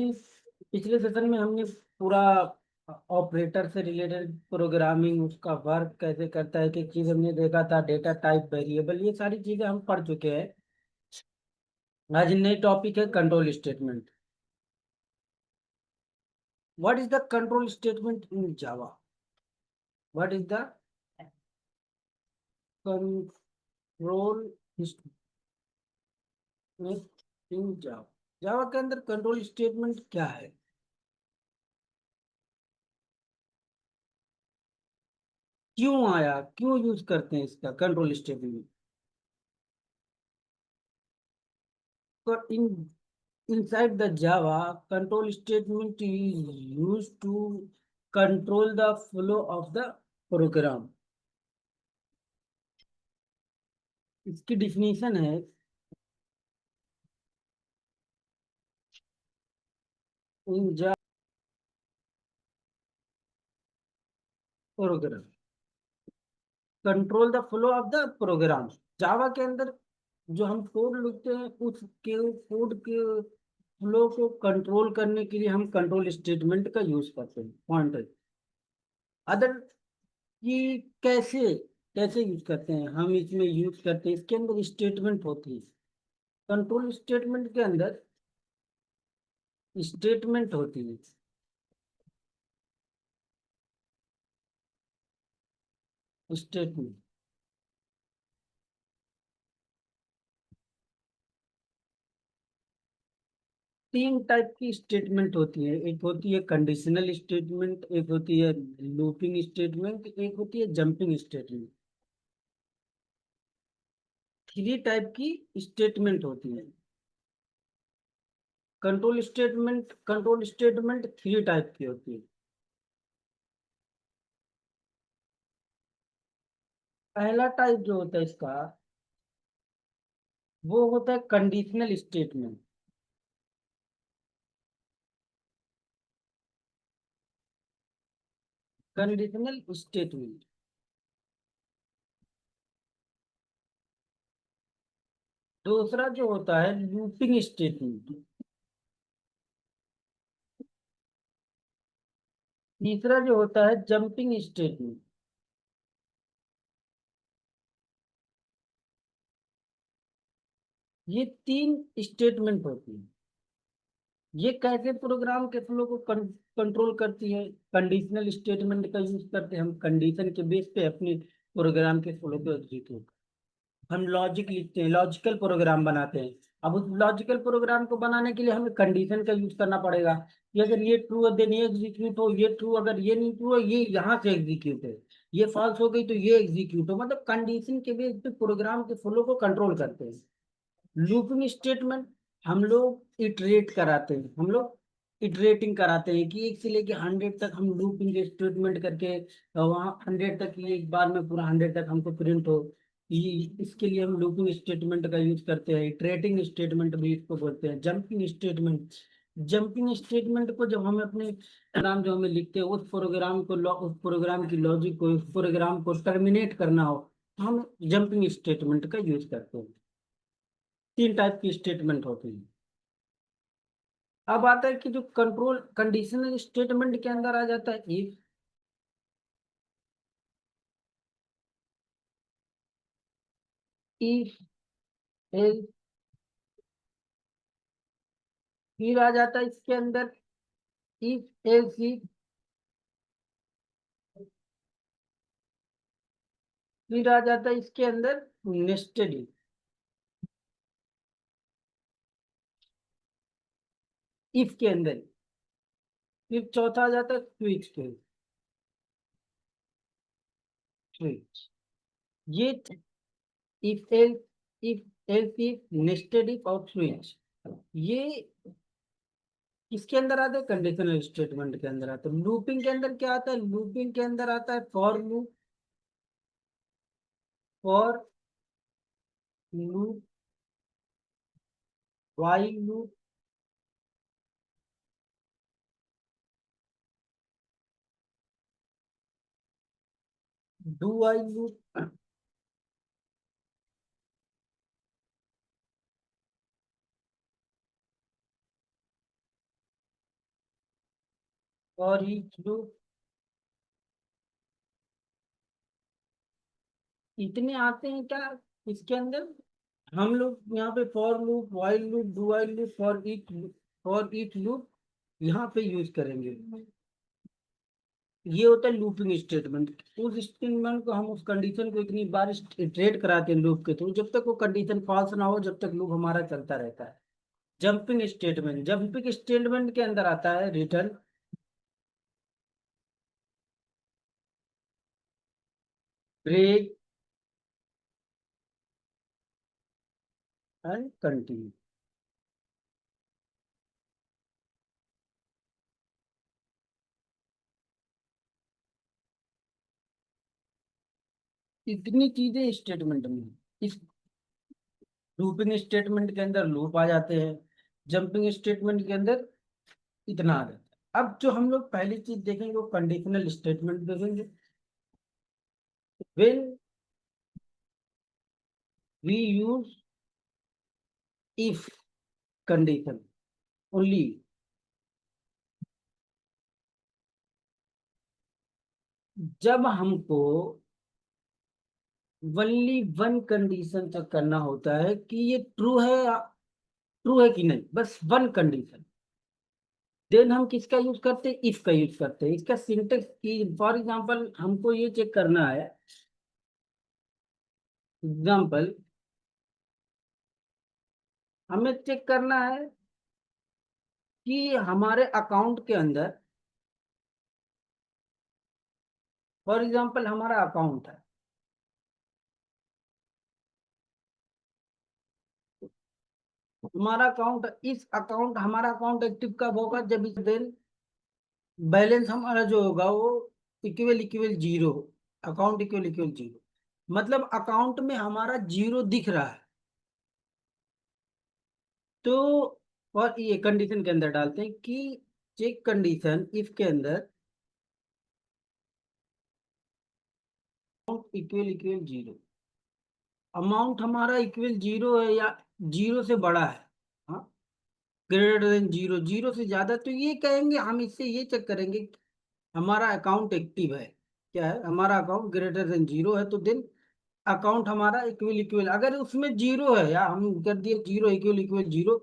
पिछले सेशन में हमने पूरा ऑपरेटर से रिलेटेड प्रोग्रामिंग, उसका वर्क कैसे करता है, कि चीज हमने देखा था, डेटा टाइप, वेरिएबल, ये सारी चीजें हम पढ़ चुके हैं। आज नई टॉपिक है control statement. What is the control statement in Java? What is the control statement in Java? Java के अंदर कंट्रोल स्टेटमेंट क्या है? क्यों आया, क्यों यूज करते हैं इसका कंट्रोल स्टेटमेंट? तो inside the Java, control statement is used to control the flow of the program. इसकी डिफिनीशन है, इन जा program control the flow of the program. Java के अंदर जो हम कोड लिखते हैं, उसके कोड के फ्लो को कंट्रोल करने के लिए हम कंट्रोल स्टेटमेंट का यूज करते हैं। पॉइंट है। अदर कि कैसे कैसे यूज करते हैं हम, इसमें यूज करते हैं, इसके अंदर स्टेटमेंट होती है। कंट्रोल स्टेटमेंट के अंदर स्टेटमेंट होती है। स्टेटमेंट तीन टाइप की स्टेटमेंट होती है। एक होती है कंडीशनल स्टेटमेंट, एक होती है लूपिंग स्टेटमेंट, एक होती है जंपिंग स्टेटमेंट। थ्री टाइप की स्टेटमेंट होती है। कंट्रोल स्टेटमेंट थ्री टाइप की होती है। पहला टाइप जो होता है इसका, वो होता है कंडीशनल स्टेटमेंट। Conditional statement. दूसरा जो होता है लूपिंग स्टेटमेंट। तीसरा जो होता है जंपिंग स्टेटमेंट। ये तीन स्टेटमेंट होती है। ये कैसे प्रोग्राम के फ्लो को कंट्रोल करती है? कंडीशनल स्टेटमेंट का यूज करते हैं हम कंडीशन के बेस पे अपने प्रोग्राम के फ्लो को एग्जीक्यूट। हम लॉजिक लिखते हैं, लॉजिकल प्रोग्राम बनाते हैं। अब उस लॉजिकल प्रोग्राम को बनाने के लिए हमें कंडीशन का यूज करना पड़ेगा कि अगर ये ट्रू है देन ये एग्जीक्यूट हो, ये ट्रू, अगर ये नहीं ट्रू है ये यहाँ से एग्जीक्यूट है, ये फॉल्स हो गई तो ये एग्जीक्यूट हो। मतलब कंडीशन के बेस पे प्रोग्राम के फ्लो को कंट्रोल करते हैं। लूपिंग स्टेटमेंट हम लोग इटरेट कराते हैं, हम लोग इटरेटिंग कराते हैं कि एक से लेके 100 तक हम लूपिंग स्टेटमेंट करके वहाँ 100 तक ये एक बार में पूरा 100 तक हमको प्रिंट हो। ये इसके लिए हम लूपिंग स्टेटमेंट का यूज करते हैं। इटरेटिंग स्टेटमेंट भी इसको बोलते हैं। जंपिंग स्टेटमेंट, जंपिंग स्टेटमेंट को जब हम अपने प्रोग्राम जो हमें लिखते हैं उस प्रोग्राम को उस प्रोग्राम की लॉजिक को, उस प्रोग्राम को टर्मिनेट करना हो तो हम जंपिंग स्टेटमेंट का यूज करते हैं। तीन टाइप की स्टेटमेंट होती है। अब आता है कि जो कंट्रोल कंडीशनल स्टेटमेंट के अंदर आ जाता है इफ। इफ एल्स, फिर आ जाता है इसके अंदर इफ एल्स इफ, फिर आ जाता है इसके अंदर नेस्टेड इफ। इफ के अंदर फिर चौथा आ जाता है स्विच के, स्विच। ये if else, if else if, nested if और स्विच, ये किसके अंदर आता है? कंडीशनल स्टेटमेंट के अंदर आता है। लूपिंग के अंदर क्या आता है? लूपिंग के अंदर आता है for loop, for loop, while loop, do while loop, और ईच लूप, इतने आते हैं क्या इसके अंदर? हम लोग यहाँ पे for loop, while loop, do while loop, for each loop यहाँ पे यूज करेंगे। ये होता है लूपिंग स्टेटमेंट। उस स्टेटमेंट को हम उस कंडीशन को इतनी बार इटरेट कराते हैं लूप के थ्रू जब तक वो कंडीशन फॉल्स ना हो, जब तक लूप हमारा चलता रहता है। जंपिंग स्टेटमेंट के अंदर आता है रिटर्न, ब्रेक एंड कंटिन्यू। इतनी चीजें स्टेटमेंट में हैं। इस लूपिंग स्टेटमेंट के अंदर लूप आ जाते हैं, जंपिंग स्टेटमेंट के अंदर इतना आ जाता है। अब जो हम लोग पहली चीज देखेंगे वो कंडीशनल स्टेटमेंट देखेंगे। When we use if condition only, जब हमको ओनली वन कंडीशन तक करना होता है कि ये ट्रू है कि नहीं, बस वन कंडीशन, देन हम किसका यूज करते हैं? इफ का यूज करते हैं। इसका सिंटेक्स की फॉर एग्जांपल हमको ये चेक करना है, एग्जांपल हमें चेक करना है कि हमारे अकाउंट के अंदर, फॉर एग्जांपल हमारा अकाउंट है, हमारा अकाउंट एक्टिव कब होगा? जब इस दिन बैलेंस हमारा जो होगा वो equal equal zero, account equal equal zero, मतलब अकाउंट में हमारा जीरो दिख रहा है। तो और ये कंडीशन के अंदर डालते हैं कि चेक कंडीशन इफ के अंदर account equal equal zero, amount हमारा इक्वल जीरो है या जीरो से बड़ा है, हाँ, ग्रेटर देन जीरो, जीरो से ज्यादा, तो ये कहेंगे हम, इससे ये चेक करेंगे कि हमारा अकाउंट एक्टिव है। क्या है? हमारा अकाउंट ग्रेटर देन जीरो है, तो देन अकाउंट हमारा इक्वल इक्वल, अगर उसमें जीरो है या हम कर दिए जीरो इक्वल इक्वल जीरो,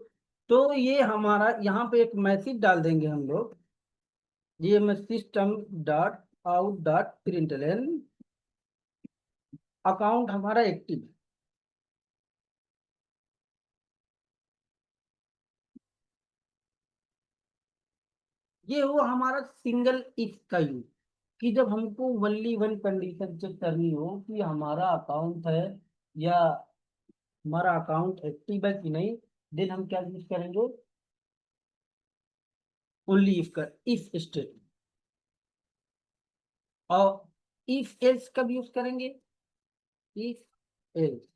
तो ये हमारा यहाँ पे एक मैसेज डाल देंगे हम लोग, ये मैं system dot out dot println account हमारा एक्टिव है। ये हुआ हमारा सिंगल इफ का यूज, कि जब हमको ओनली वन कंडीशन चेक करनी हो कि हमारा अकाउंट है या हमारा अकाउंट एक्टिव है कि नहीं, देन हम क्या यूज करेंगे? ओनली इफ का इफ स्टेटमेंट। और इफ एल्स कब यूज करेंगे? इफ एल्स,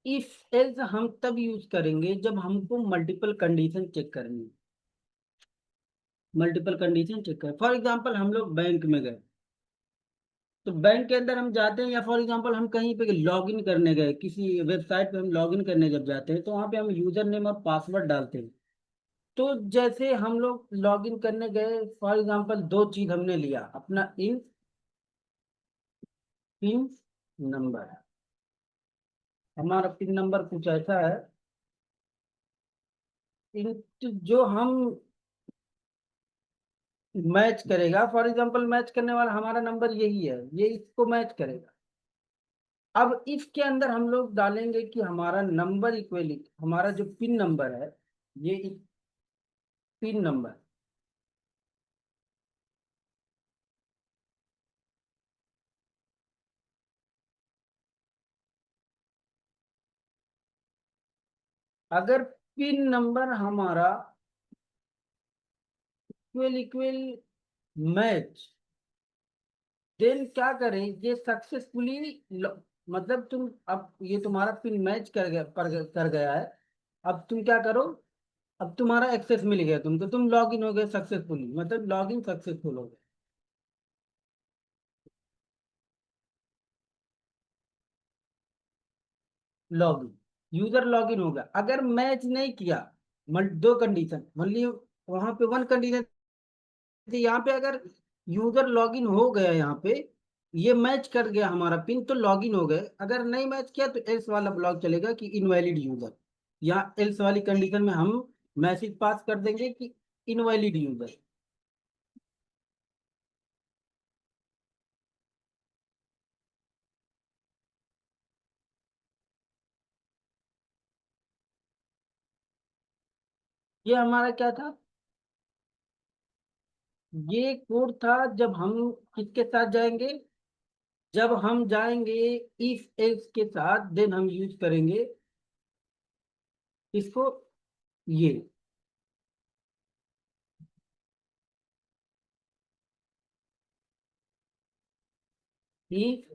इफ एल्स हम तब यूज करेंगे जब हमको मल्टीपल कंडीशन चेक करनी है। मल्टीपल कंडीशन चेक करें, फॉर एग्जांपल हम लोग बैंक में गए, तो बैंक के अंदर हम जाते हैं, या फॉर एग्जांपल हम कहीं पे लॉग इन करने गए, किसी वेबसाइट पे हम लॉग इन करने जब जाते हैं, तो वहाँ पे हम यूजर नेम और पासवर्ड डालते हैं। तो जैसे हम लोग लॉग इन करने गए, फॉर एग्जांपल दो चीज हमने लिया, अपना इन पिन नंबर, हमारा पिन नंबर कुछ ऐसा है, जो हम मैच करेगा, फॉर एग्जांपल मैच करने वाला हमारा नंबर यही है, ये इसको मैच करेगा। अब इफ के अंदर हम लोग डालेंगे कि हमारा नंबर इक्वली, हमारा जो पिन नंबर है, ये पिन नंबर, अगर पिन नंबर हमारा इक्वल इक्वल मैच, देन क्या करें? ये सक्सेसफुली, मतलब तुम, अब ये तुम्हारा पिन मैच कर गया है। अब तुम क्या करो? अब तुम्हारा एक्सेस मिल गया तुमको, तुम लॉग इन हो गए सक्सेसफुली, मतलब लॉग इन सक्सेसफुल हो गए। लॉगिन, यूजर लॉगिन होगा, अगर मैच नहीं किया, दो कंडीशन मान लियो, वहां पे वन कंडीशन थी, यहाँ पे अगर यूजर लॉगिन हो गया, यहाँ पे ये मैच कर गया हमारा पिन तो लॉगिन हो गए, अगर नहीं मैच किया तो एल्स वाला ब्लॉक चलेगा कि इनवैलिड यूजर। यहाँ एल्स वाली कंडीशन में हम मैसेज पास कर देंगे कि इनवैलिड यूजर। ये हमारा क्या था, ये कोड था जब हम किसके साथ जाएंगे, जब हम जाएंगे इफ एल्स के साथ, देन हम यूज करेंगे इसको, ये इफ,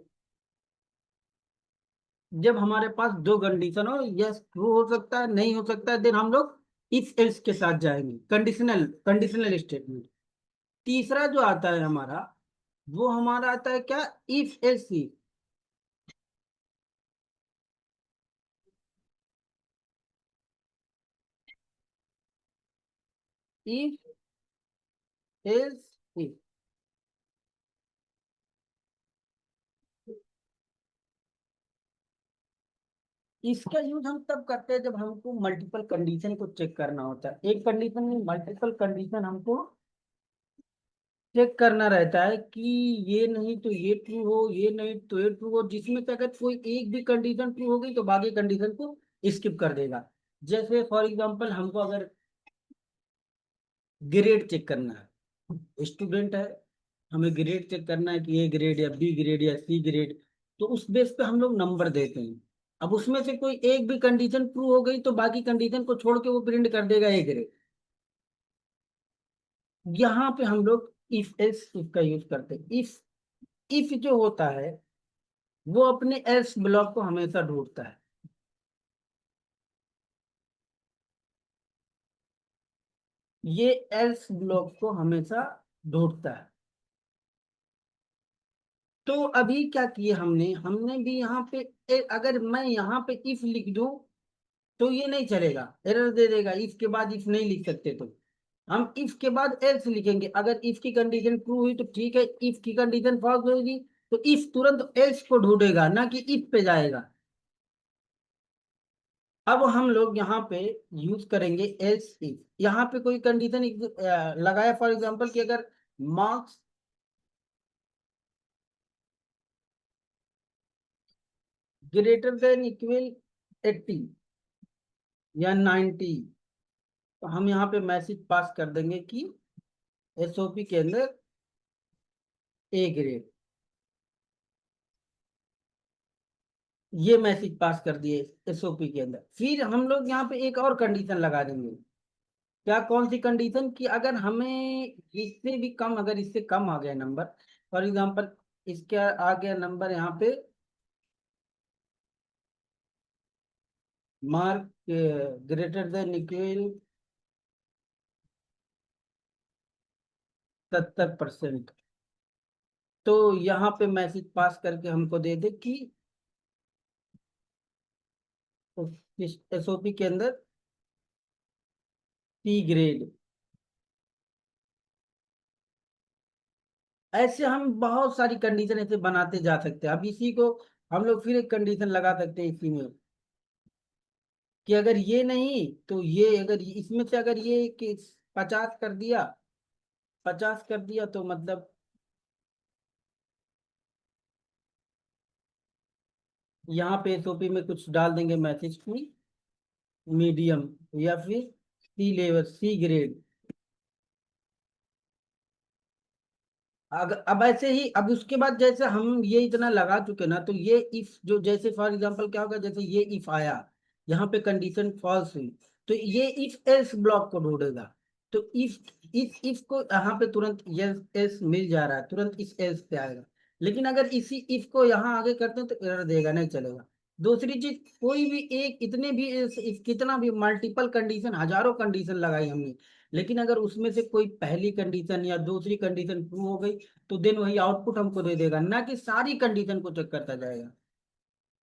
जब हमारे पास दो कंडीशन हो, यस ट्रू हो सकता है, नहीं हो सकता है, देन हम लोग इफ एल्स के साथ जाएंगे, कंडीशनल कंडीशनल स्टेटमेंट। तीसरा जो आता है हमारा, वो हमारा आता है क्या, if else, if else if. इसका यूज हम तब करते हैं जब हमको मल्टीपल कंडीशन को चेक करना होता है, एक कंडीशन में मल्टीपल कंडीशन हमको चेक करना रहता है कि ये नहीं तो ये ट्रू हो, ये नहीं तो ये ट्रू हो, जिसमें से अगर कोई एक भी कंडीशन ट्रू हो गई तो बाकी कंडीशन को स्किप कर देगा। जैसे फॉर एग्जांपल हमको अगर ग्रेड चेक करना है, स्टूडेंट है, हमें ग्रेड चेक करना है कि ए ग्रेड या बी ग्रेड या सी ग्रेड, तो उस बेस पे हम लोग नंबर देते हैं। अब उसमें से कोई एक भी कंडीशन ट्रू हो गई तो बाकी कंडीशन को छोड़ के वो प्रिंट कर देगा ए ग्रेड। यहाँ पे हम लोग इफ एल्स इफ का यूज करते हैं। इफ जो होता है वो अपने एल्स ब्लॉक को हमेशा ढूंढता है, ये एल्स ब्लॉक को हमेशा ढूंढता है। तो अभी क्या किए हमने, हमने भी यहाँ पे अगर मैं यहाँ पे इफ लिख दूं तो ये नहीं चलेगा, एरर दे देगा, इफ के बाद इफ नहीं लिख सकते, तो हम इफ के बाद एल्स लिखेंगे। अगर इफ की कंडीशन ट्रू हुई तो ठीक है, इफ की कंडीशन फॉल्स होगी तो इफ तुरंत एल्स को ढूंढेगा, ना कि इफ पे जाएगा। अब हम लोग यहाँ पे यूज करेंगे एल्स इफ। यहाँ पे कोई कंडीशन लगाया, फॉर एग्जांपल कि अगर मार्क्स ग्रेटर देन इक्वल 80 या 90, तो हम यहाँ पे मैसेज पास कर देंगे कि एसओपी के अंदर ए ग्रेड, ये मैसेज पास कर दिए एसओपी के अंदर। फिर हम लोग यहाँ पे एक और कंडीशन लगा देंगे, क्या, कौन सी कंडीशन, कि अगर हमें इससे भी कम, अगर इससे कम आ गया नंबर, फॉर एग्जांपल इसके आ गया नंबर यहाँ पे, मार्क ग्रेटर देन इक्वल 70%, तो यहाँ पे मैसेज पास करके हमको दे दे कि इस एसओपी के अंदर सी ग्रेड। ऐसे हम बहुत सारी कंडीशन ऐसे बनाते जा सकते हैं। अब इसी को हम लोग फिर एक कंडीशन लगा सकते हैं इसी में, कि अगर ये नहीं तो ये, अगर इसमें से अगर ये कि 50 कर दिया, 50 कर दिया तो मतलब यहाँ पे एसओपी में कुछ डाल देंगे मैसेज की मीडियम या फिर सी लेवल सी ग्रेड। अगर अब ऐसे ही, अब उसके बाद जैसे हम ये इतना लगा चुके ना, तो ये इफ जो, जैसे फॉर एग्जांपल क्या होगा, जैसे ये इफ आया, यहाँ पे कंडीशन फॉल्स हुई, तो ये इफ एल्स ब्लॉक को ढूंढेगा। तो इफ को यहाँ पे तुरंत यस एल्स मिल जा रहा है, तुरंत इस एल्स पे आएगा। लेकिन अगर इसी इफ को यहाँ आगे करते हैं तो एरर देगा, नहीं चलेगा। दूसरी चीज, कोई भी एक, इतने भी if कितना भी मल्टीपल कंडीशन, हजारों कंडीशन लगाई हमने, लेकिन अगर उसमें से कोई पहली कंडीशन या दूसरी कंडीशन ट्रू हो गई तो देन वही आउटपुट हमको दे देगा, ना कि सारी कंडीशन को चेक करता जाएगा।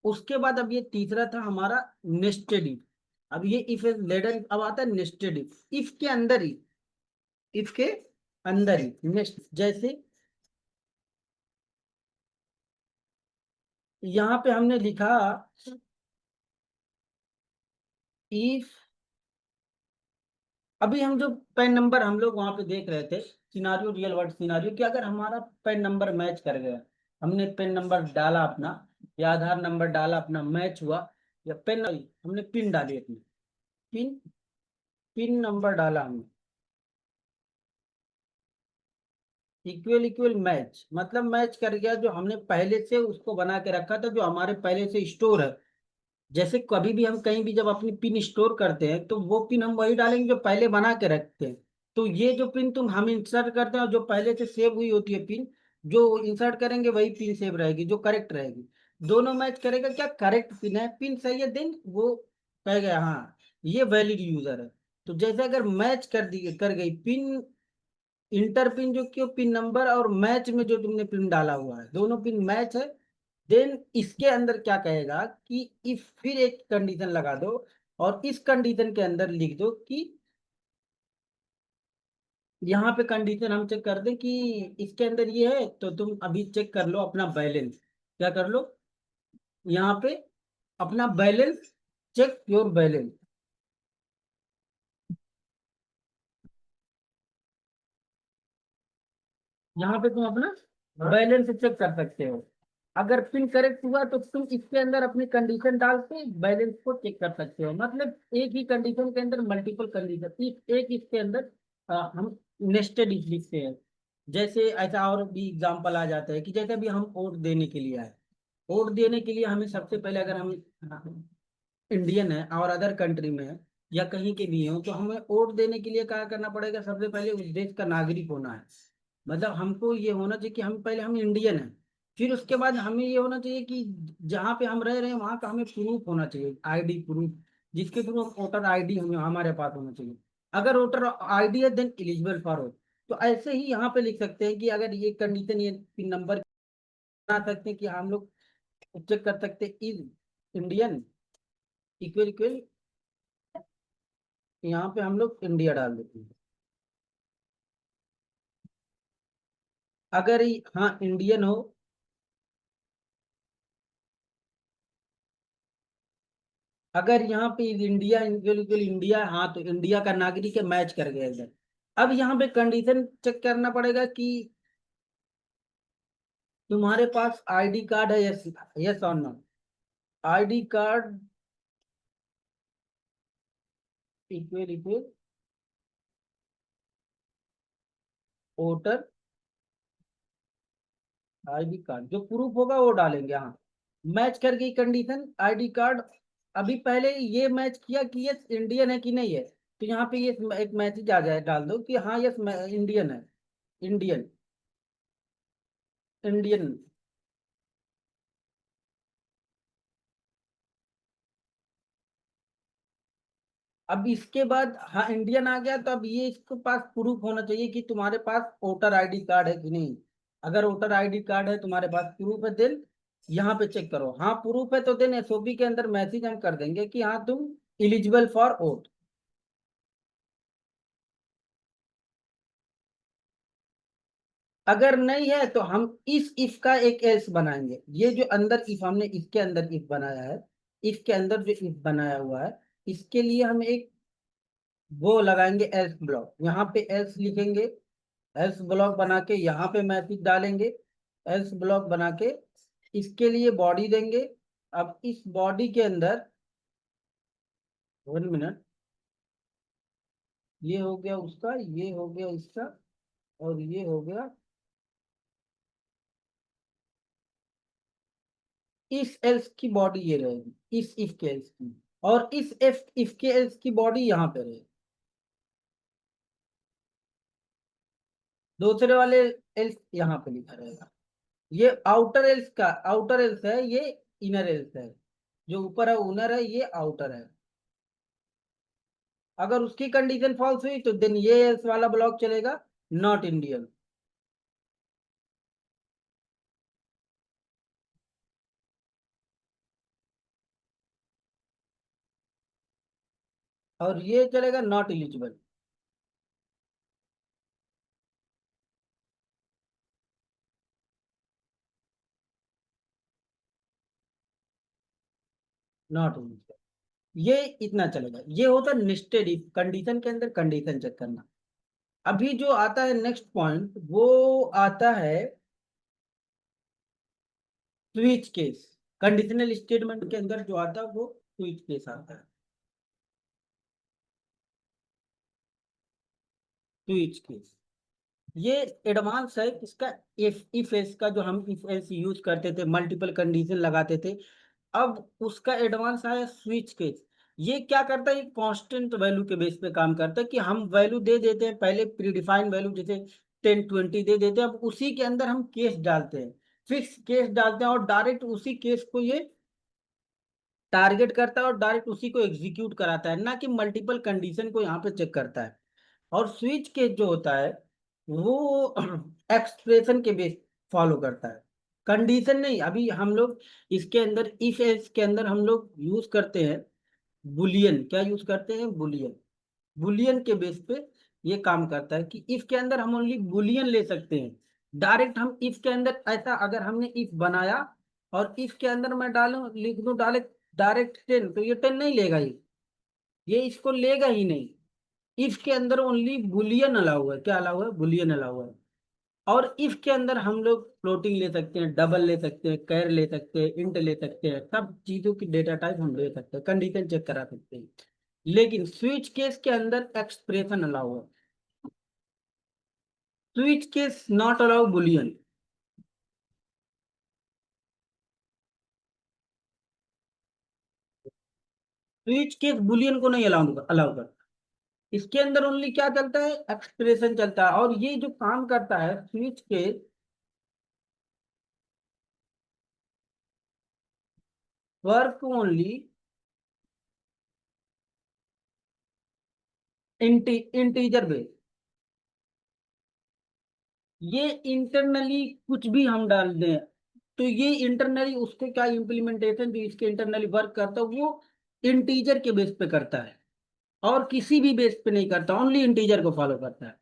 उसके बाद अब ये तीसरा था हमारा नेस्टेड इफ। अब ये इफ लेडर अब आता है नेस्टेड इफ के अंदर ही, इफ के अंदर ही नेक्स्ट, जैसे यहाँ पे हमने लिखा इफ, अभी हम जो पेन नंबर हम लोग वहां पे देख रहे थे सिनारियो, रियल वर्ल्ड सिनारियो, कि अगर हमारा पेन नंबर मैच कर गया, हमने पेन नंबर डाला अपना या आधार नंबर डाला अपना, मैच हुआ, या पेन हमने पिन डाली अपनी, पिन पिन नंबर डाला हमने, इक्वल इक्वल मैच, मतलब मैच कर गया, जो हमने पहले से उसको बना के रखा था, जो हमारे पहले से स्टोर है। जैसे कभी भी हम कहीं भी जब अपनी पिन स्टोर करते हैं तो वो पिन हम वही डालेंगे जो पहले बना के रखते हैं। तो ये जो पिन तुम हम इंसर्ट करते हैं, और जो पहले से सेव हुई होती है पिन, जो इंसर्ट करेंगे वही पिन सेव रहेगी, जो करेक्ट रहेगी। दोनों मैच करेगा, क्या करेक्ट पिन है, पिन सही है, देन वो कहेगा हाँ ये वैलिड यूजर है। तो जैसे अगर मैच कर दी, कर गई पिन, इंटर पिन जो क्यों पिन नंबर और मैच में जो तुमने पिन डाला हुआ है, दोनों पिन मैच है, देन इसके अंदर क्या कहेगा कि इफ, फिर एक कंडीशन लगा दो, और इस कंडीशन के अंदर लिख दो कि यहाँ पे कंडीशन हम चेक कर दें कि इसके अंदर ये है, तो तुम अभी चेक कर लो अपना बैलेंस, क्या कर लो यहाँ पे अपना बैलेंस, चेक योर बैलेंस, यहाँ पे तुम अपना बैलेंस चेक कर सकते हो। अगर पिन करेक्ट हुआ तो तुम इसके अंदर अपनी कंडीशन डाल के बैलेंस को चेक कर सकते हो। मतलब एक ही कंडीशन के अंदर मल्टीपल कंडीशन, एक इसके अंदर हम नेस्टेड इफ लिखते हैं। जैसे ऐसा और भी एग्जांपल आ जाता है कि जैसे अभी हम वोट देने के लिए आए, वोट देने के लिए हमें सबसे पहले, अगर हम इंडियन है और अदर कंट्री में है या कहीं के भी हो, तो हमें वोट देने के लिए क्या करना पड़ेगा, सबसे पहले उस देश का नागरिक होना है। मतलब हमको ये होना चाहिए कि हम पहले हम इंडियन हैं, फिर उसके बाद हमें ये होना चाहिए कि जहाँ पे हम रह रहे हैं वहाँ का हमें प्रूफ होना चाहिए, आईडी प्रूफ, जिसके थ्रू हम वोटर आईडी हमें हमारे पास होना चाहिए। अगर वोटर आईडी है देन एलिजिबल फॉर वोट। तो ऐसे ही यहाँ पे लिख सकते हैं कि अगर ये कंडीशन, ये पिन नंबर बना सकते हैं कि हम लोग चेक कर सकते हैं इज इंडियन इक्वल इक्वल, यहाँ पे हम लोग इंडिया डाल देते हैं। अगर हाँ इंडियन हो, अगर यहाँ पे इंडिया इक्वल इक्वल इंडिया, हाँ तो इंडिया का नागरिक है, मैच कर गया इधर। अब यहाँ पे कंडीशन चेक करना पड़ेगा कि तुम्हारे पास आईडी कार्ड है, यस, यस और no. ID card equal equal voter ID card, जो प्रूफ होगा वो डालेंगे, हाँ। मैच कर गई कंडीशन आईडी कार्ड। अभी पहले ये मैच किया कि ये इंडियन है कि नहीं है, तो यहाँ पे ये एक मैसेज आ जाए, डाल दो कि हाँ यस इंडियन है, इंडियन, इंडियन। अब इसके बाद हाँ इंडियन आ गया, तो अब ये इसके पास प्रूफ होना चाहिए कि तुम्हारे पास वोटर आईडी कार्ड है कि नहीं। अगर वोटर आईडी कार्ड है तुम्हारे पास, प्रूफ है, देन यहाँ पे चेक करो, हाँ प्रूफ है, तो देन एसओपी के अंदर मैसेज हम कर देंगे कि हाँ तुम एलिजिबल फॉर वोट। अगर नहीं है तो हम इस इफ का एक एल्स बनाएंगे, ये जो अंदर इफ हमने इसके अंदर इफ बनाया है, इफ के अंदर जो इफ बनाया हुआ है, इसके लिए हम एक वो लगाएंगे एल्स ब्लॉक, यहाँ पे एल्स लिखेंगे, एल्स ब्लॉक बना के यहाँ पे मैसेज डालेंगे, एल्स ब्लॉक बना के इसके लिए बॉडी देंगे। अब इस बॉडी के अंदर, 1 मिनट, ये हो गया उसका, ये हो गया इसका, और ये हो गया इस एल्स की बॉडी, ये रहेगी इस इफ के एल्स की, और इस इफ के एल्स की बॉडी यहाँ पे रहेगी। दूसरे वाले एल्स यहाँ पे लिखा रहेगा। ये आउटर एल्स का आउटर एल्स है, ये इनर एल्स है, जो ऊपर है उनर है, ये आउटर है। अगर उसकी कंडीशन फॉल्स हुई तो देन ये एल्स वाला ब्लॉक चलेगा, नॉट इंडियन। और ये चलेगा नॉट एलिजिबल। नॉट एलिजिबल, ये इतना चलेगा। ये होता है नेस्टेड इफ, कंडीशन के अंदर कंडीशन चेक करना। अभी जो आता है नेक्स्ट पॉइंट, वो आता है स्विच केस। कंडीशनल स्टेटमेंट के अंदर जो आता है वो स्विच केस आता है। स्विच केस ये एडवांस है इसका। इफ एस का, जो हम इफ एस यूज करते थे, मल्टीपल कंडीशन लगाते थे, अब उसका एडवांस आया स्विच केस। ये क्या करता है, कांस्टेंट वैल्यू के बेस पे काम करता है कि हम वैल्यू दे देते हैं, पहले प्रीडिफाइंड वैल्यू जैसे 10 20 दे देते हैं, अब उसी के अंदर हम केस डालते हैं, फिक्स केस डालते हैं, और डायरेक्ट उसी केस को ये टारगेट करता है और डायरेक्ट उसी को एग्जीक्यूट कराता है, ना कि मल्टीपल कंडीशन को यहाँ पे चेक करता है। और स्विच केस जो होता है वो एक्सप्रेशन के बेस फॉलो करता है, कंडीशन नहीं। अभी हम लोग इसके अंदर इफ एल्स के अंदर हम लोग यूज करते हैं बुलियन। क्या यूज करते हैं, बुलियन। बुलियन के बेस पे ये काम करता है कि इफ के अंदर हम ओनली बुलियन ले सकते हैं। डायरेक्ट हम इफ के अंदर ऐसा, अगर हमने इफ बनाया और इफ के अंदर मैं डालूं, लिख दूं डायरेक्ट डायरेक्ट 10, तो ये 10 नहीं लेगा, ये इसको लेगा ही नहीं। इफ के अंदर ओनली बुलियन अलाउ है। क्या अलाउ है, बुलियन अलाउ है। और इफ के अंदर हम लोग फ्लोटिंग ले सकते हैं, डबल ले सकते हैं, कैर ले सकते हैं, इंट ले सकते हैं, सब चीजों की डेटा टाइप हम ले सकते हैं, कंडीशन चेक करा सकते हैं। लेकिन स्विच केस के अंदर एक्सप्रेशन अलाउ है। Switch case not allow Boolean. Switch case Boolean को नहीं अलाउ अलाउ करता। इसके अंदर ओनली क्या चलता है, एक्सप्रेशन चलता है। और ये जो काम करता है switch case, work only integer base. ये इंटरनली कुछ भी हम डाल दें, तो ये इंटरनली उसके क्या इम्प्लीमेंटेशन जो इसके इंटरनली वर्क करता है वो इंटीजर के बेस पे करता है, और किसी भी बेस पे नहीं करता, ओनली इंटीजर को फॉलो करता है।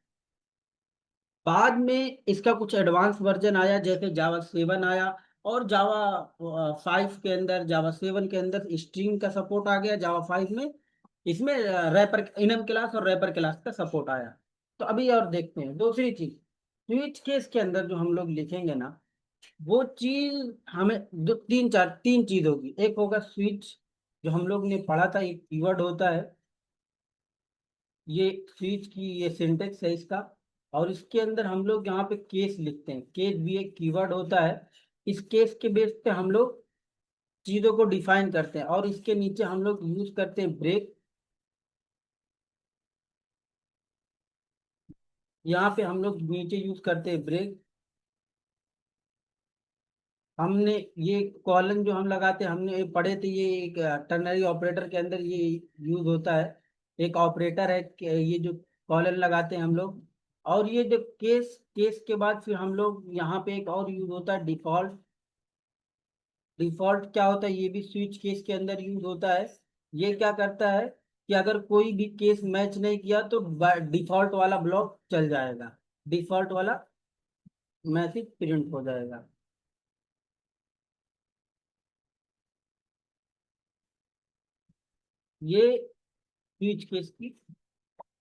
बाद में इसका कुछ एडवांस वर्जन आया, जैसे जावा 7 आया, और जावा 5 के अंदर, जावा 7 के अंदर स्ट्रिंग का सपोर्ट आ गया, जावा 5 में इसमें रैपर इनम क्लास और रैपर क्लास का सपोर्ट आया। तो अभी और देखते हैं दूसरी चीज, स्विच केस के अंदर जो हम लोग लिखेंगे ना, वो चीज हमें दो तीन चीज होगी। एक होगा स्विच, जो हम लोग ने पढ़ा था, एक कीवर्ड होता है, ये स्विच की ये सिंटेक्स है इसका। और इसके अंदर हम लोग यहाँ पे केस लिखते हैं, केस भी एक कीवर्ड होता है। इस केस के बेस पे हम लोग चीजों को डिफाइन करते हैं, और इसके नीचे हम लोग यूज करते हैं ब्रेक। यहाँ पे हम लोग नीचे यूज करते हैं ब्रेक। हमने ये कॉलन जो हम लगाते हैं, हमने ये पढ़े थे, ये एक टर्नरी ऑपरेटर के अंदर ये यूज होता है। एक ऑपरेटर है ये जो कॉलन लगाते हैं हम लोग। और ये जो केस केस के बाद फिर हम लोग यहाँ पे एक और यूज होता है डिफॉल्ट। डिफॉल्ट क्या होता है, ये भी स्विच केस के अंदर यूज होता है। ये क्या करता है कि अगर कोई भी केस मैच नहीं किया तो डिफॉल्ट वाला ब्लॉक चल जाएगा, डिफॉल्ट वाला मैसेज प्रिंट हो जाएगा। ये स्विच केस की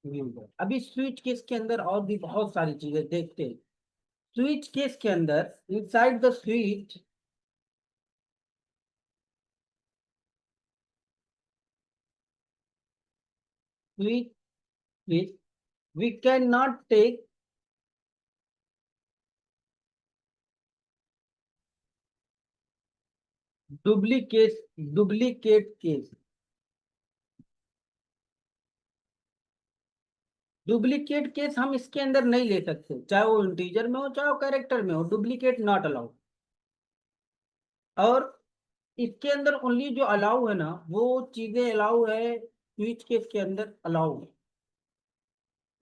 यूज है। अभी स्विच केस के अंदर और भी बहुत सारी चीजें देखते हैं। स्विच केस के अंदर inside the switch, switch case we can not take duplicate duplicate case. Duplicate case हम इसके अंदर नहीं ले सकते, चाहे वो इंटीजर में हो चाहे वो कैरेक्टर में हो, डुप्लीकेट नॉट अलाउ। और इसके अंदर ओनली जो अलाउ है ना, वो चीजें अलाउ है स्विच केस के अंदर अलाउ है।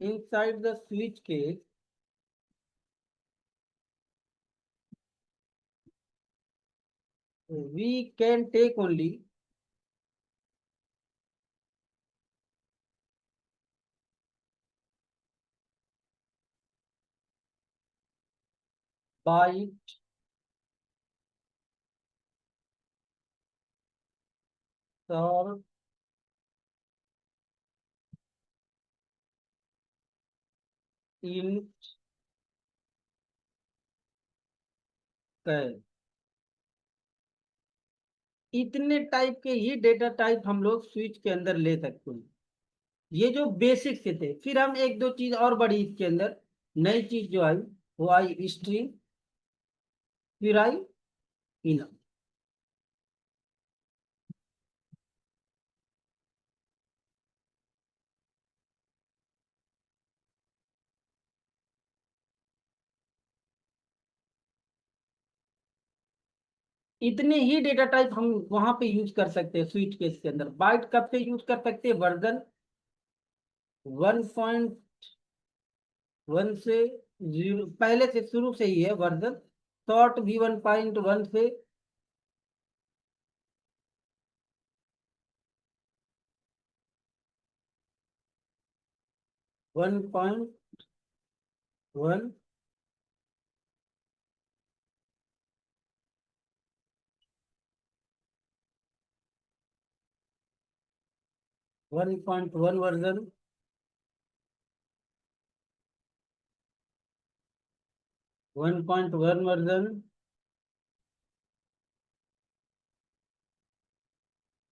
Inside the switch case we can take only byte और इंट कैर, इतने टाइप के ही डेटा टाइप हम लोग स्विच के अंदर ले सकते हैं। ये जो बेसिक से थे, फिर हम एक दो चीज और बड़ी इसके अंदर, नई चीज जो आई वो आई स्ट्रिंग, फिर आई इनम। इतने ही डेटा टाइप हम वहां पे यूज कर सकते हैं स्विच केस के अंदर। बाइट कब से यूज कर सकते हैं? वर्जन 1.1 से, जीरो पहले से शुरू से ही है वर्जन। शॉर्ट भी 1.1 से, 1.1, 1.1 वर्जन, 1.1 वर्जन।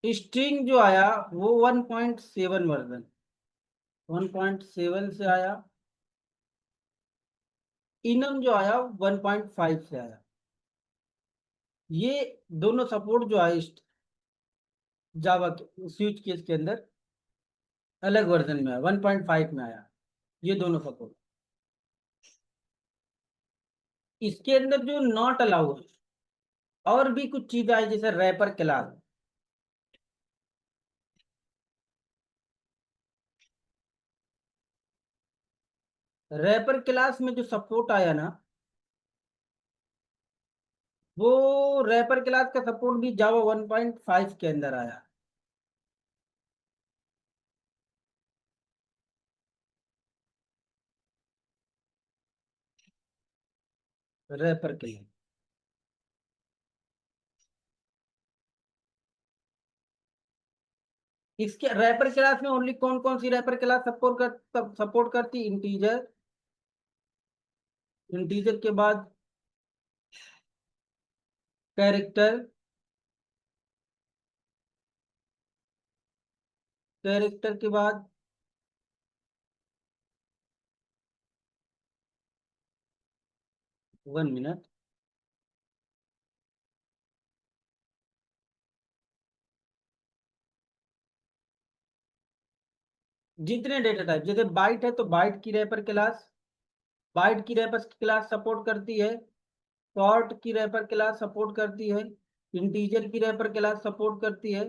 स्ट्रिंग जो आया वो 1.7 वर्जन, 1.7 से आया। इनम जो आया 1.5 से आया। ये दोनों सपोर्ट जो है जावा स्विच केस के अंदर अलग वर्जन में आया, 1.5 में आया ये दोनों सपोर्ट। इसके अंदर जो नॉट अलाउ है, और भी कुछ चीजें आई जैसे रैपर क्लास। रैपर क्लास में जो सपोर्ट आया ना, वो रैपर क्लास का सपोर्ट भी जावा 1.5 के अंदर आया। रैपर क्लास, इसके रैपर क्लास में ओनली कौन कौन सी रैपर क्लास सपोर्ट करती? इंटीजर, इंटीजर के बाद कैरेक्टर, कैरेक्टर के बाद 1 मिनट, जितने डेटा टाइप, जैसे बाइट है तो बाइट की रैपर क्लास, बाइट की रैपर क्लास सपोर्ट करती है। शॉर्ट की रैपर क्लास सपोर्ट करती है। इंटीजर की रैपर क्लास सपोर्ट करती है।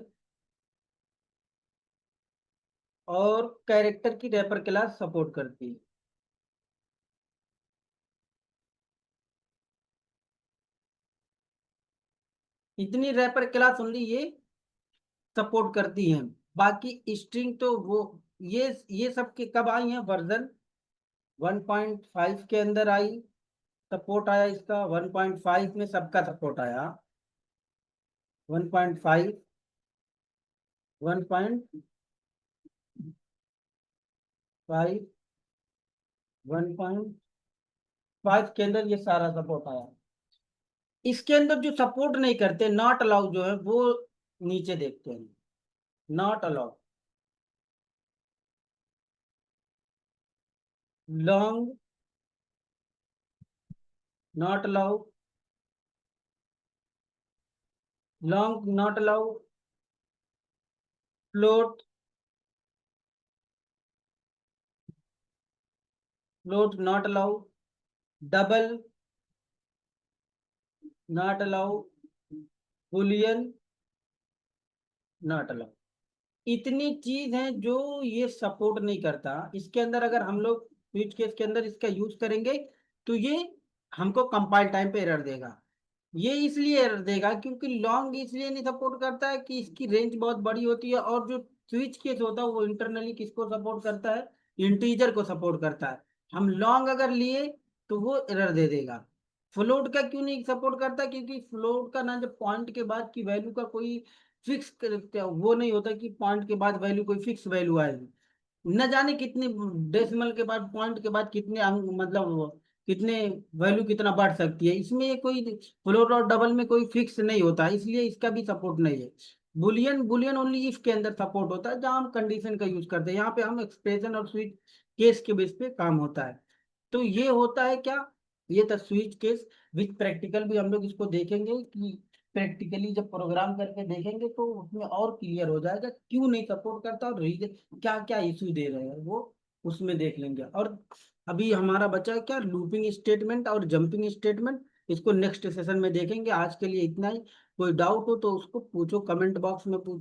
और कैरेक्टर की रैपर क्लास सपोर्ट करती है। इतनी रैपर क्लास ओनली ये सपोर्ट करती हैं। बाकी स्ट्रिंग तो वो, ये सब के कब आई हैं? वर्जन 1.5 के अंदर आई, सपोर्ट आया इसका। 1.5 में सबका सपोर्ट आया। 1.5, 1.5, 1.5 के अंदर ये सारा सपोर्ट आया। इसके अंदर जो सपोर्ट नहीं करते, नॉट अलाउ जो है, वो नीचे देखते हैं। Not allow, long not allow, long not allow, float, float not allow, double not allow, Boolean not allow. इतनी चीज है जो ये सपोर्ट नहीं करता। इसके अंदर अगर हम लोग स्विच केस के अंदर इसका यूज करेंगे तो ये हमको कंपाइल टाइम पे एरर देगा। ये इसलिए एरर देगा क्योंकि लॉन्ग इसलिए नहीं सपोर्ट करता है कि इसकी रेंज बहुत बड़ी होती है, और जो स्विच केस होता है वो इंटरनली किसको सपोर्ट करता है? इंटीजर को सपोर्ट करता है। हम लॉन्ग अगर लिए तो वो एरर दे देगा। फ्लोट का क्यों नहीं सपोर्ट करता, क्योंकि फ्लोट का ना, जब पॉइंट के बाद की वैल्यू का कोई फिक्स वो नहीं होता कि पॉइंट के बाद वैल्यू कोई फिक्स वैल्यू आएगी। न जाने कितने डेसिमल के बाद, पॉइंट के बाद कितने अंक, मतलब कितने वैल्यू कितना बढ़ सकती है। इसमें कोई फ्लोट और डबल में कोई फिक्स नहीं होता, इसलिए इसका भी सपोर्ट नहीं है। बुलियन बुलियन ओनली इफ के अंदर सपोर्ट होता है, जहां हम कंडीशन का यूज करते हैं। यहाँ पे हम एक्सप्रेशन और स्विच केस के बेस पे काम होता है। तो ये होता है क्या, ये था स्विच केस। विथ प्रैक्टिकल भी हम लोग इसको देखेंगे कि प्रैक्टिकली जब प्रोग्राम करके देखेंगे तो उसमें और क्लियर हो जाएगा क्यों नहीं सपोर्ट करता, और रीजन क्या क्या इशू दे रहे हैं वो उसमें देख लेंगे। और अभी हमारा बचा है क्या, लूपिंग स्टेटमेंट और जंपिंग स्टेटमेंट। इसको नेक्स्ट सेशन में देखेंगे। आज के लिए इतना ही। कोई डाउट हो तो उसको पूछो, कमेंट बॉक्स में पूछो।